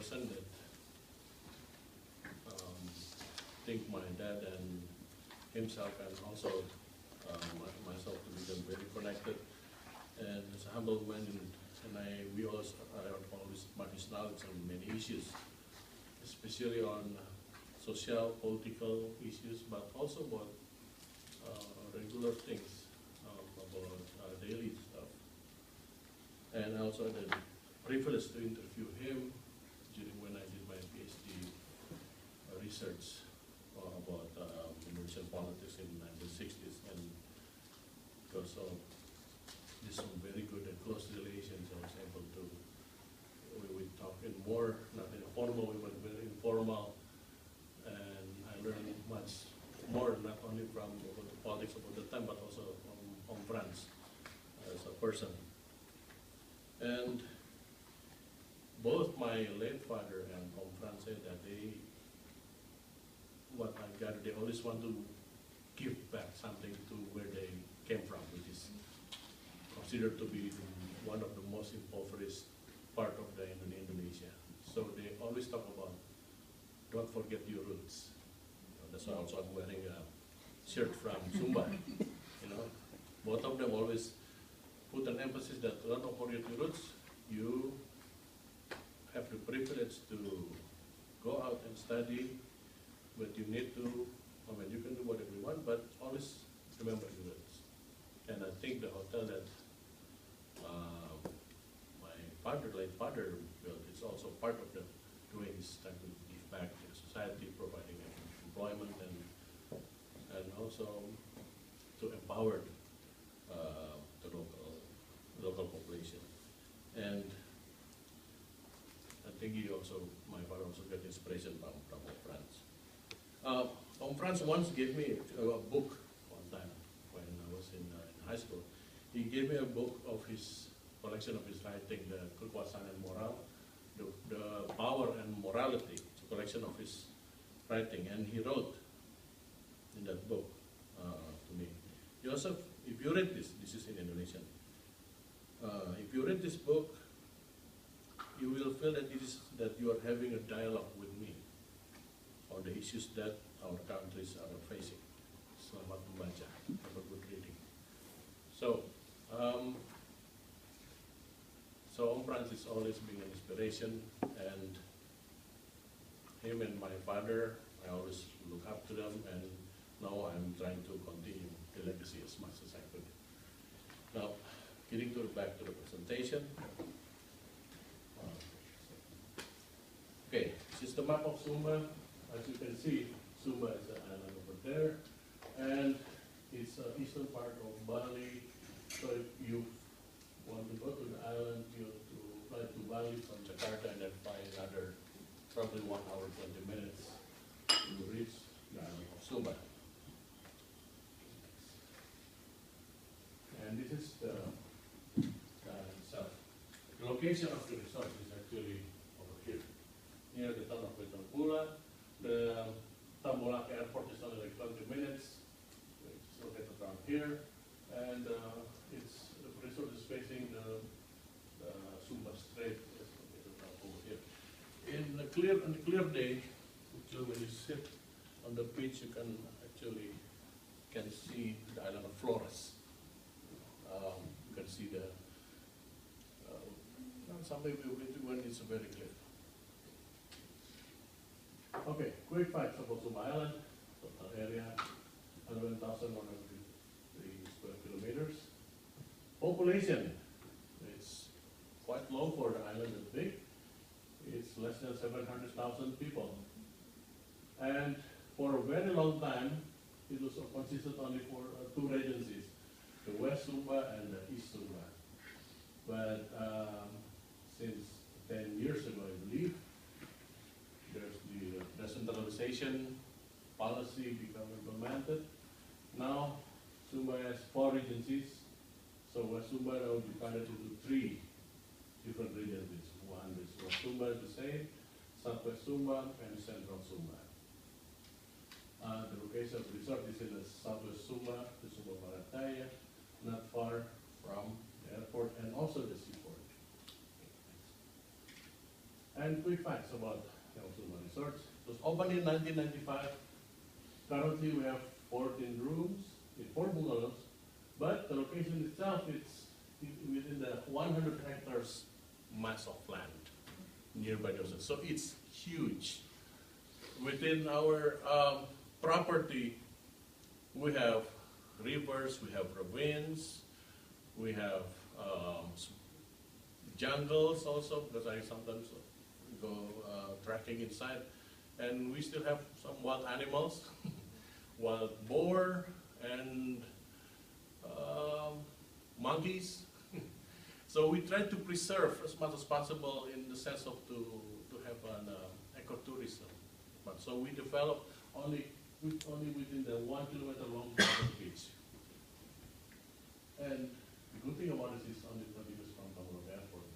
person that think my dad and himself and also myself to become very connected and as a humble man, and I always admire his knowledge on many issues, especially on social, political issues, but also about regular things, about daily stuff. And I also had the privilege to interview him during when I did my PhD research about Indonesian politics in the 1960s, and because of this some very good and close relations, I was able to, we talk in more, not in a formal way, but very informal, and I learned much more, not only from about the politics of the time, but also from Frans as a person. And both my late father and Frans said that what I gathered, they always want to give back something to where they came from, which is considered to be one of the most impoverished part of Indonesia. So they always talk about, don't forget your roots. That's why also I'm wearing a shirt from Sumba. Both of them always put an emphasis that don't forget your roots. You have the privilege to go out and study, but you need to, you can do whatever you want, but always remember your roots. And I think the hotel that my late father built, is also part of the doing his time to give back to society, providing employment and also to empower the local population. And I think my father also got inspiration from Frans. Frans once gave me a book one time when I was in high school. He gave me a book of his collection of his writing, the Kekuasaan and Moral, the Power and Morality. It's a collection of his writing, and he wrote in that book to me, Joseph, if you read this is in Indonesian, if you read this book, you will feel that you are having a dialogue with me on the issues that our countries are facing. Selamat membaca, have a good reading. So Frans is always being an inspiration, and him and my father, I always look up to them, and now I'm trying to continue the legacy as much as I could. Now, getting back to the presentation. Okay, this is the map of Sumba. As you can see, Sumba is an island over there, and it's eastern part of Bali. So if you want to go to the island, you have to fly to Bali from Jakarta and then fly another probably 1 hour, 20 minutes to reach the island of Sumba. And this is the island itself. The location of the resort is actually over here, near the town of Pula. The Tambolake airport is only like 20 minutes. It's located around here, and the resort is facing the Sumba Strait. It's located around over here. On a clear day, when you sit on the beach, you can actually see the island of Flores. You can see the someday when it's very clear. Okay, quick facts about Sumba Island. Total area 11,103 square kilometers. Population, it's quite low for the island that's big. It's less than 700,000 people. And for a very long time, it was consisted only for two regencies, the West Sumba and the East Sumba. But since 10 years ago, I believe, there's the decentralization policy become implemented. Now, Sumba has 4 regencies. So West Sumba now divided into 3 different regencies. One is West Sumba, the same, Southwest Sumba, and Central Sumba. The location of the resort is in the Southwest Sumba, the Sumba Barat, not far from the airport and also the seaport. And quick facts about Sumba Resorts. It was opened in 1995. Currently we have 14 rooms in 4 bungalows, but the location itself is within the 100 hectares mass of land nearby the ocean. So it's huge. Within our property, we have rivers, we have ravines, we have jungles also, because I sometimes go trekking inside, and we still have some wild animals, wild boar and monkeys. So we try to preserve as much as possible in the sense of to have an ecotourism. But so we develop only within the 1 kilometer long beach. And the good thing about this is only 20 minutes from Tillburg Airport.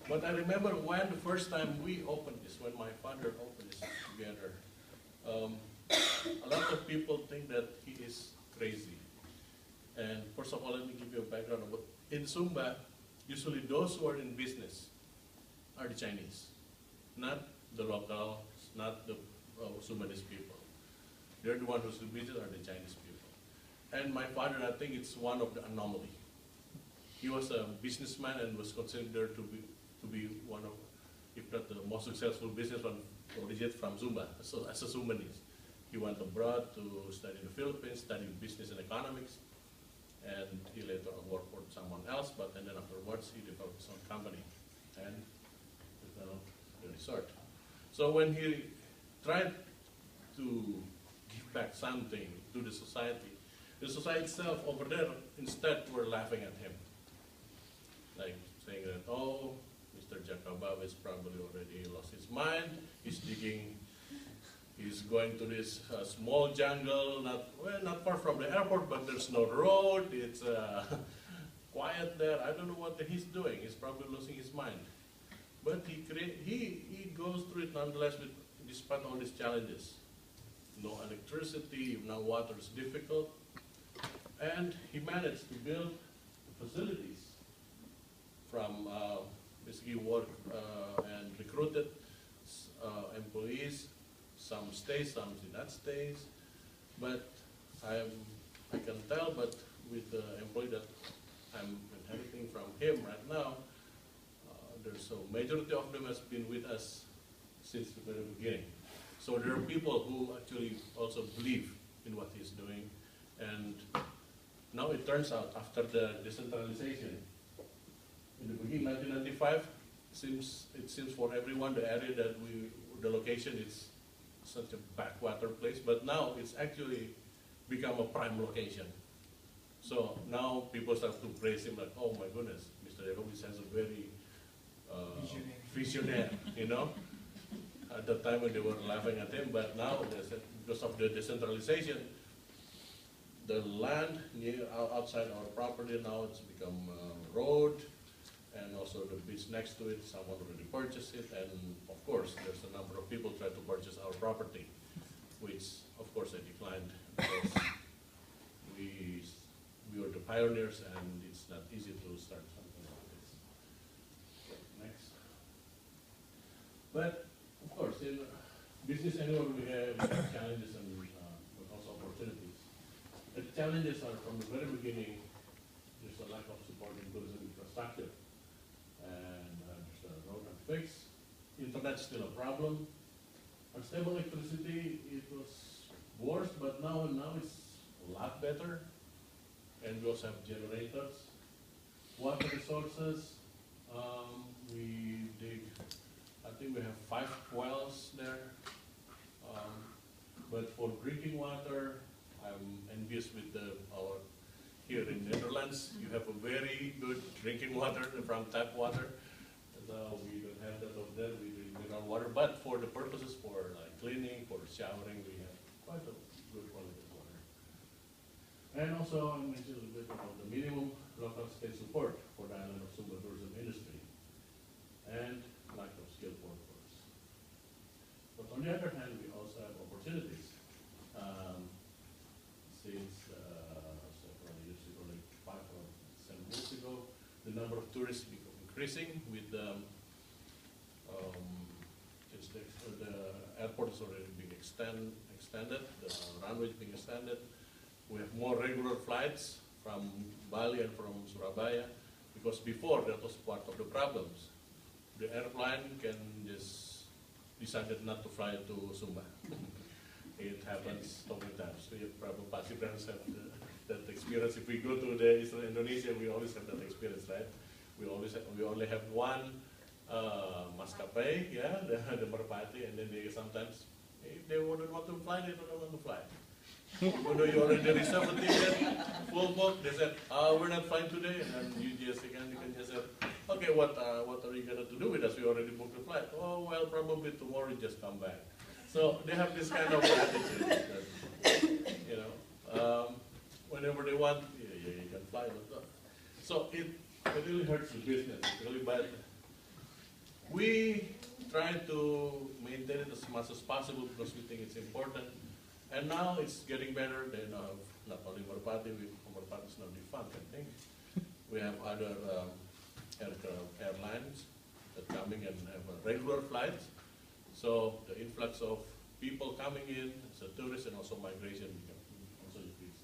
But I remember when the first time we opened this, when my father opened this together, a lot of people think that he is crazy. And first of all, let me give you a background about in Sumba. Usually those who are in business are the Chinese, not the locals, not the Sumbanese people. They're the ones who's in business are the Chinese people. And my father, I think it's one of the anomaly. He was a businessman and was considered to be one of, if not the most successful businessman originated from Sumba. So as a Sumbanese, he went abroad to study in the Philippines, studied business and economics, and he later worked for someone else. And then afterwards, he developed his own company and developed the resort. So when he tried to give back something to the society itself over there instead were laughing at him, like saying that, oh, Mr. Jakabab is probably already lost his mind. He's digging. He's going to this small jungle, not far from the airport, but there's no road. It's quiet there. I don't know what he's doing. He's probably losing his mind. But he goes through it nonetheless, despite all these challenges. No electricity, no water is difficult, and he managed to build facilities from basically work and recruited employees. Some stay, some did not stay. But I can tell, but with the employee that I'm inheriting from him right now, there's a majority of them has been with us since the very beginning. So there are people who actually also believe in what he's doing. And now it turns out, after the decentralization, in the beginning, 1995, it seems for everyone the area that the location is such a backwater place, but now it's actually become a prime location. So now people start to praise him like, oh my goodness, Mr. Jacobis has a very visionary, you know. At the time when they were laughing at him, but now because of the decentralization, the land outside our property now it's become a road, and also the beach next to it, someone already purchased it, and of course there's a number of people try to purchase our property, which of course I declined because we were the pioneers and it's not easy to start something like this. Next. But of course in business anywhere we have challenges and but also opportunities. The challenges are from the very beginning, there's a lack of support in tourism infrastructure. And there's a road unfixed. Internet's still a problem. Unstable electricity, it was worse, but now it's a lot better. And we also have generators. Water resources, we dig, I think we have 5 wells there. But for drinking water, I'm envious with our here in Netherlands, you have a very good drinking water from tap water. So we don't have that over there, we drink mineral water. But for the purposes for like cleaning, for showering, we have quite a good quality of water. And also, I mentioned a little bit about the minimum local state support for the island of Sumba tourism industry and lack of skilled workforce. But on the other hand, we also have opportunities. Since several years ago, like 5 or 7 years ago, the number of tourists become increasing with airport is already being extended, the runway is being extended. We have more regular flights from Bali and from Surabaya, because before that was part of the problems. The airplane can just decided not to fly to Sumba. It happens so many times. We probably participants have that experience. If we go to Indonesia, we always have that experience, right? We only have one maskapai, yeah, the Merpati, and then they sometimes, if they wouldn't want to fly, they don't want to fly. Even though you already reserved the ticket, full book, they said, we're not flying today, and then you can just say, okay, what are you going to do with us? We already booked the flight. Oh, well, probably tomorrow you just come back. So they have this kind of attitude that, you know, whenever they want, yeah, you can fly. So it really hurts the business. It's really bad. We try to maintain it as much as possible because we think it's important. And now it's getting better. They now have not only Merpati, Merpati is now defunct, I think. We have other airlines that coming and have regular flights. So the influx of people coming in, as a tourist and also migration also increase.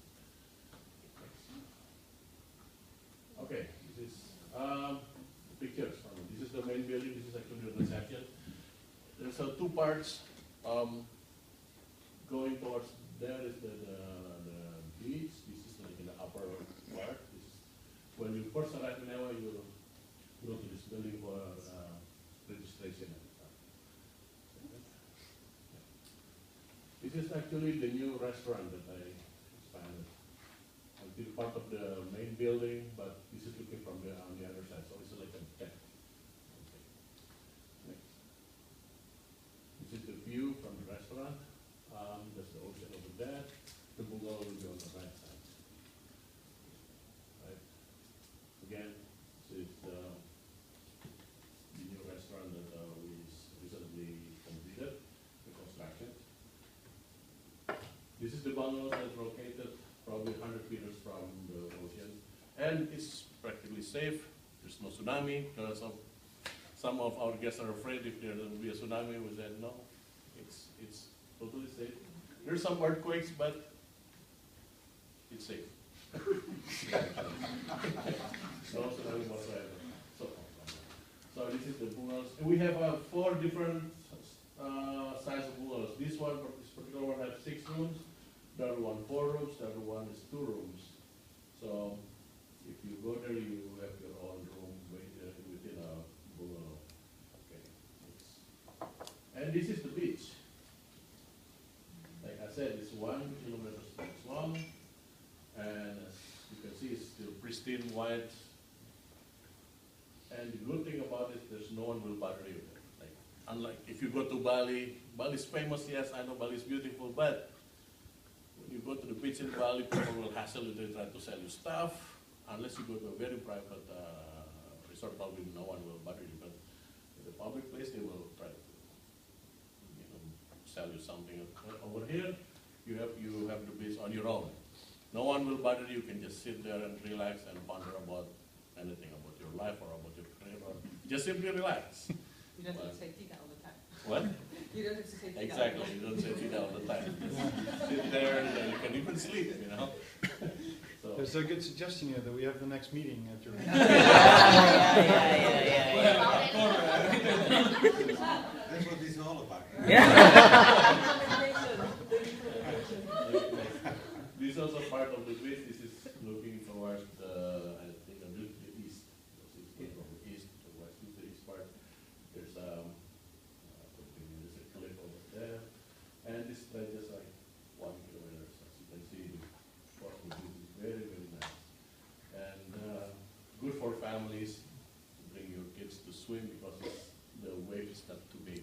Okay, this is pictures. This is the main building. This is actually the reception. There's two parts. Going towards there is the beach. This is like in the upper part. This is when you first arrive in Ewa, you go to this building for registration. This is actually the new restaurant that I expanded. It's part of the main building, but this is looking from on the other side, so it's like a tent. Okay. Next. This is the view from the restaurant. There's the ocean over there. The bungalow will be on the right side. Right. Again, this is the new restaurant that we recently completed the construction. This is the bungalow that's located probably 100 meters from the ocean, and it's practically safe. There's no tsunami. Some of our guests are afraid if there will be a tsunami. We said no, it's totally safe. There's some earthquakes, but it's safe. No tsunami whatsoever. So this is the bungalows. We have 4 different size of bungalows. This particular one has 6 rooms. The other one 4 rooms. The other one is 2 rooms. So if you go there, you have your own room within a bungalow. Okay. And this is the beach. Like I said, it's 1 kilometer long, and as you can see, it's still pristine white. And the good thing about it, there's no one will bother you. Like, unlike if you go to Bali, Bali's famous, yes, I know Bali's beautiful, but when you go to the beach in Bali, people will hassle you, they try to sell you stuff. Unless you go to a very private resort, probably no one will bother you. But in the public place, they will try to, sell you something. Over here, you have the beach on your own. No one will bother you. You can just sit there and relax and ponder about anything, about your life or about your career, or just simply relax. You don't have to say Tina all the time. What? You don't have to say Tina. Exactly. You don't say Tina all the time. Just sit there and you can even sleep, So. There's a good suggestion here that we have the next meeting after. That's what this is all about. This is also part of the beach. This is looking towards I think the east. From the east to west, to the east part. There's a cliff over there, and this is just like 1 kilometer. As you can see, the part of the beach is very, very nice, and good for families to bring your kids to swim because the wave is not too big.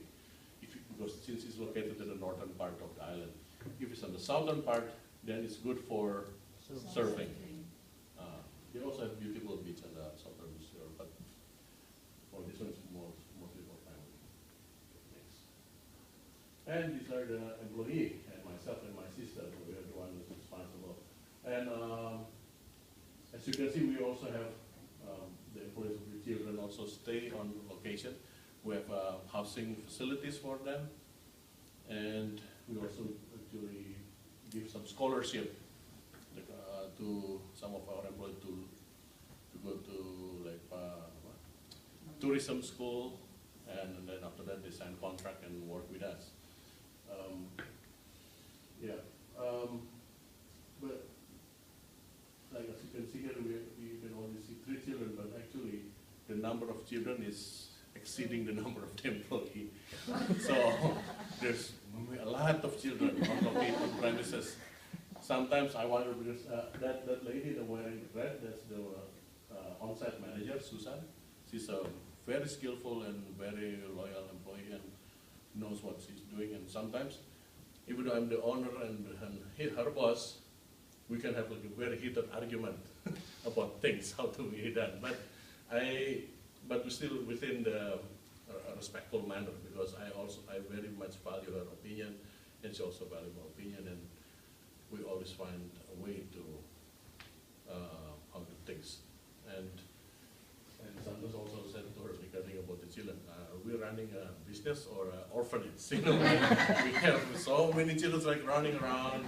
Because since it's located in the northern part of the island, if it's on the southern part, then it's good for surfing. They also have beautiful beach on the southern shore, but for this one, it's mostly for family. Next. And these are the employee, and myself and my sister, we are the one who's responsible. And as you can see, we also have the employees of the children also stay on location. We have housing facilities for them. And we also actually give some scholarship to some of our employees to go to like what? Tourism school, and then after that they sign contract and work with us. Yeah, but like as you can see here, we can only see 3 children, but actually the number of children is exceeding the number of employees. So there's a lot of children on premises. Sometimes I wonder because that lady that wearing red, that's the on-site manager, Susan. She's a very skillful and very loyal employee and knows what she's doing. And sometimes, even though I'm the owner and her boss, we can have like a very heated argument about things, how to be done. But we're still within the respectful manner, because I very much value her opinion, and she also values my opinion, and we always find a way to how to do things. And sometimes also said to her regarding about the children, we're running a business or an orphanage. You know, we have so many children like running around.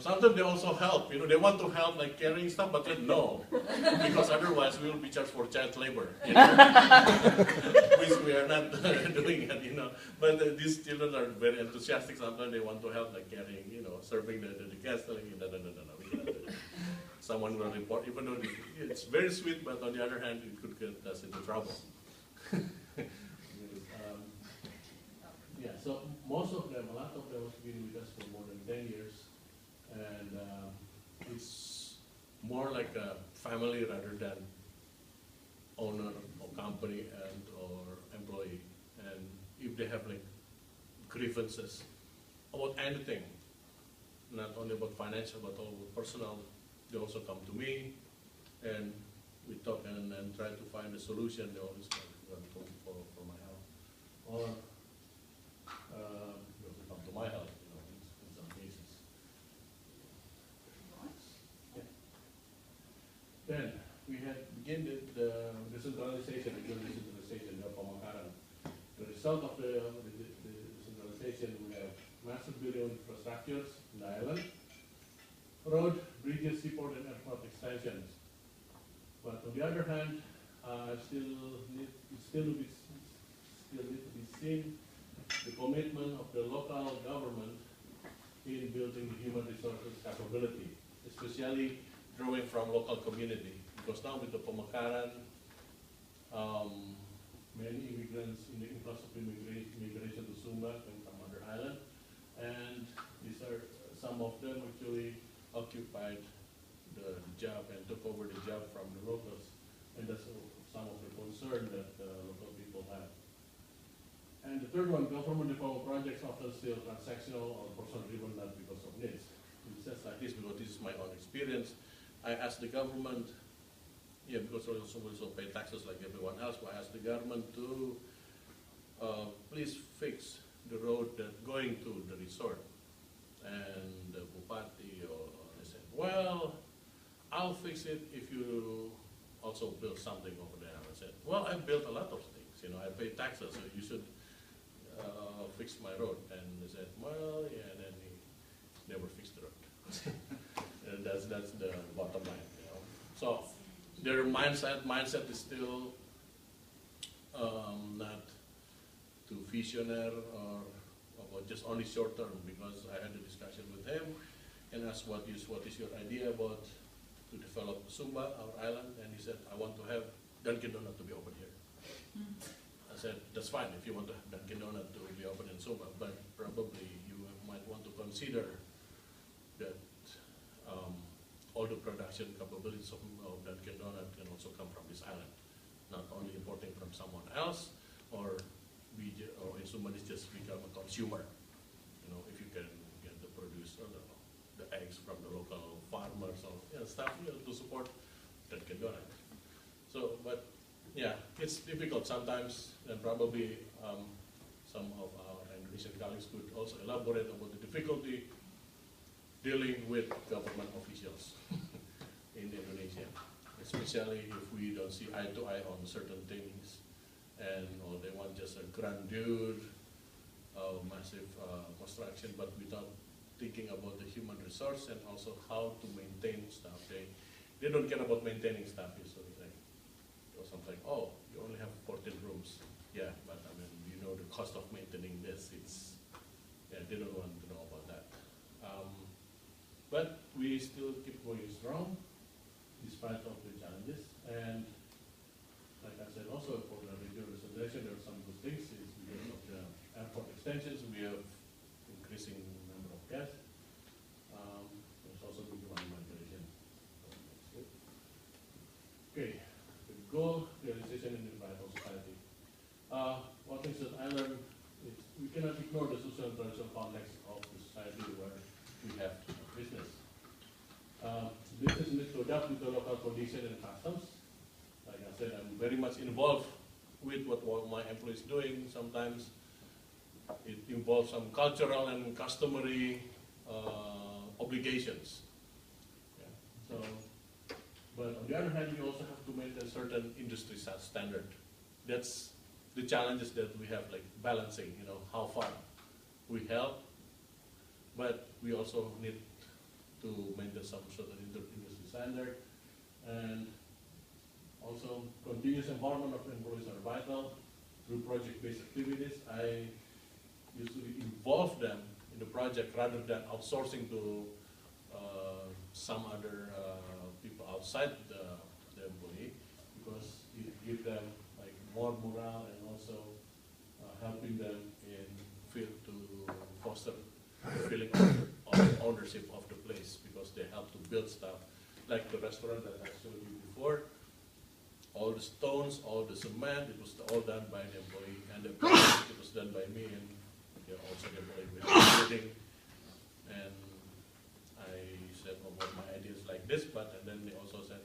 Sometimes they also help. You know, they want to help like carrying stuff, but then no, because otherwise we will be charged for child labor. You know? Which we are not doing it. You know, but these children are very enthusiastic. Sometimes they want to help like carrying, you know, serving the guests. Like, no, we cannot do that. Someone will report, even though it's very sweet, but on the other hand, it could get us into trouble. Yeah, so most of them, a lot of them have been with us for more than 10 years, and it's more like a family rather than owner or company and or employee. And if they have like grievances about anything, not only about financial but also personal, they also come to me, and we talk and try to find a solution. They always come for my help, or they also come to my help, you know, in some cases. Yeah. Then we had begin the decentralization of Pamakaran. The result of the decentralization, we have massive building infrastructures in the island. Road, bridges, seaport, and airport extensions. But on the other hand, still need to be seen the commitment of the local government in building the human resources capability, especially drawing from local community. Because now with the Pamakaran, many immigrants in the influx of immigration to Sumba and from other island, and these are some of them actually occupied the job and took over the job from the locals, and that's some of the concern that local people have. And the third one, government development projects often still transactional or person-driven, not because of needs. It says like this because this is my own experience. I asked the government, yeah, because I also pay taxes like everyone else, but I asked the government to please fix the road that going to the resort. And the Bupati or they said, well, I'll fix it if you also build something over there. I said, well, I built a lot of things, you know, I pay taxes, so you should fix my road. And they said, well, yeah, and then he never fixed the road. And that's the bottom line, you know. So their mindset is still not too visionary or about just only short term, because I had a discussion with him and asked what is your idea about to develop Sumba, our island, and he said, I want to have Dunkin' Donut to be open here. I said, that's fine if you want to have Dunkin' Donut to be open in Sumba, but probably you might want to consider that all the production capabilities of Dunkin' Donut can also come from this island, not only importing from someone else, or in Sumba it's just become a consumer. You know, if you can get the produce or the eggs from the local farmers or stuff, you know, to support Dunkin' Donut. So, but yeah, it's difficult sometimes, and probably some of our Indonesian colleagues could also elaborate about the difficulty dealing with government officials in Indonesia, especially if we don't see eye to eye on certain things, and or they want just a grandeur, massive construction, but without thinking about the human resource and also how to maintain stuff. They don't care about maintaining stuff usually. Like, or something like, oh, you only have 14 rooms. Yeah, but I mean, you know the cost of maintaining this. Yeah, they don't want to know about that. But we still keep going strong despite of the challenges. And like I said, also for the regional reservation, there are some good things. Is because of the airport extensions, we have increasing number of guests. There's also good money migration. Okay, the goal, realization in the environmental society. One thing that I learned is we cannot ignore the social and traditional context of the society where we have business. Business needs to adapt with the local condition and customs. Like I said, I'm very much involved with what my employees doing. Sometimes it involves some cultural and customary obligations. Yeah. So, but on the other hand, we also have to maintain certain industry standard. That's the challenges that we have, like balancing, how far we help, but we also need to maintain some sort of industry standard. And also, continuous empowerment of employees are vital through project-based activities. I usually involve them in the project rather than outsourcing to some other people outside the employee, because it gives them like more morale and also helping them in feel to foster the feeling of ownership of the place, because they help to build stuff like the restaurant that I showed you before. All the stones, all the cement, it was all done by the employee, and the project, it was done by me, and also the employee with the building. And I said about my ideas like this, and then they also said,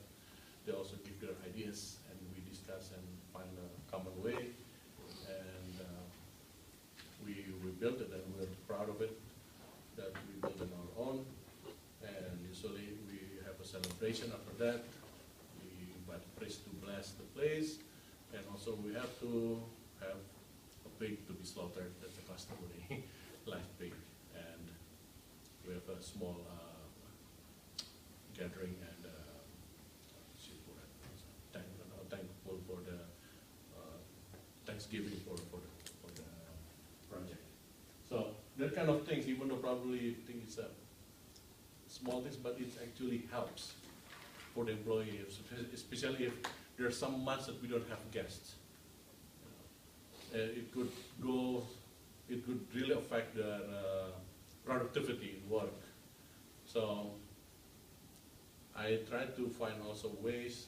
they also give their ideas, and we discuss and find a common way, and we built it, and we're proud of it, that we built it on our own. And usually we have a celebration after that. But priest to bless the place, and also we have to have a pig to be slaughtered. That's a customary live pig, and we have a small gathering and thankful for the Thanksgiving for the project. So that kind of things, even though probably you think it's a small things, but it actually helps for the employee, especially if there are some months that we don't have guests. It could really affect their productivity in work. So I try to find also ways,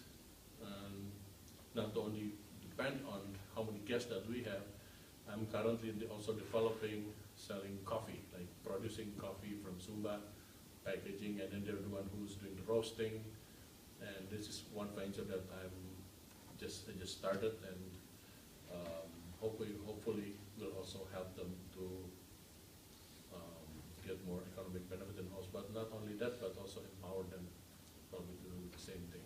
not only depend on how many guests that we have. I'm currently also developing, selling coffee, like producing coffee from Sumba, packaging, and then they're the one who's doing the roasting. And this is one venture that I just started, and hopefully will also help them to get more economic benefit in house. But not only that, but also empower them probably to do the same thing.